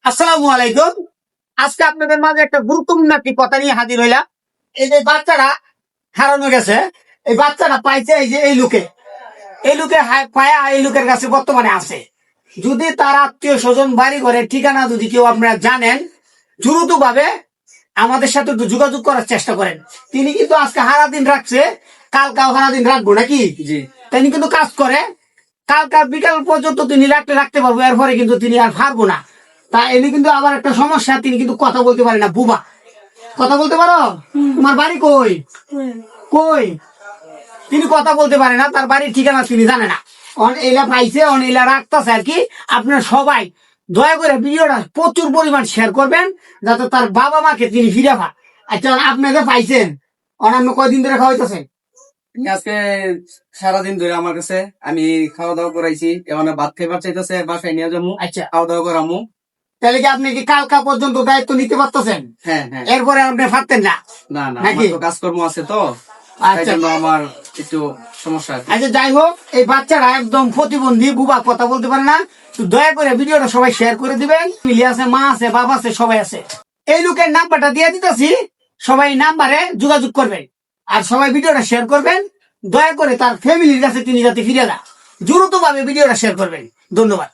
আসসালামু আলাইকুম। আজকে আপনাদের মাঝে একটা গুরুত্বপূর্ণ একটি কথা নিয়ে হাজির হইলাম। এই যে বাচ্চারা হারানো গেছে, এই বাচ্চারা পাইছে এই যে এই লোকে পায়া এই লোকের কাছে বর্তমানে আছে। যদি তার আত্মীয় স্বজন বাড়ি ঘরের ঠিকানা যদি কেউ আপনারা জানেন, দ্রুত ভাবে আমাদের সাথে একটু যোগাযোগ করার চেষ্টা করেন। তিনি কিন্তু আজকে সারাদিন রাখছে, কালকাও সারাদিন রাখবো নাকি? জি। তিনি কিন্তু কাজ করে, কালকা বিকাল পর্যন্ত তিনি রাখতে পারবো, এরপরে কিন্তু তিনি আর পারবো না। তা এনে কিন্তু আবার একটা সমস্যা, তিনি কিন্তু কথা বলতে পারে না। বুবা, কথা বলতে পারো? তোমার বাড়ি কই? কই? তিনি কথা বলতে পারে না, তার বাড়ির ঠিকানা তিনি জানে না। এলা পাইছে, এলা রাখতেছে আর কি। আপনারা সবাই দয়া করে ভিডিওটা প্রচুর পরিমাণ শেয়ার করবেন, যাতে তার বাবা মাকে তিনি ফিরে পান। আচ্ছা, আপনাদের পাইছেন অনান্য কয়দিন ধরে খাওয়াইতেছেন? আজকে সারাদিন ধরে আমার কাছে আমি খাওয়া দাওয়া করাইছি, এখন ভাত খাইবার চাইতেছে, বাসায় নিয়ে যাবো। আচ্ছা, খাওয়া দাওয়া করামু। তাহলে কি আপনি কি কালকা পর্যন্ত দায়িত্ব নিতে পারতেছেন? হ্যাঁ হ্যাঁ। এরপরে আপনি পারতেন না? না না, নাকি? আমার তো কাজকর্ম আছে, তো তাই আচ্ছা জন্য আমার একটু সমস্যা আছে। আচ্ছা, যাই হোক, এই বাচ্চারা একদম প্রতিবন্ধী, বুবা, কথা বলতে পারে না। তো দয়া করে ভিডিওটা সবাই শেয়ার করে দিবেন। মিলি আছে, মা আছে, বাবা আছে, সবাই আছে। এই লোকের নাম্বারটা দিয়ে দিতেছি, সবাই নাম্বারে যোগাযোগ করবেন আর সবাই ভিডিওটা শেয়ার করবেন। দয়া করে তার ফ্যামিলির কাছে তিনি যাতে ফিরে যান, দ্রুত ভাবে ভিডিওটা শেয়ার করবেন। ধন্যবাদ।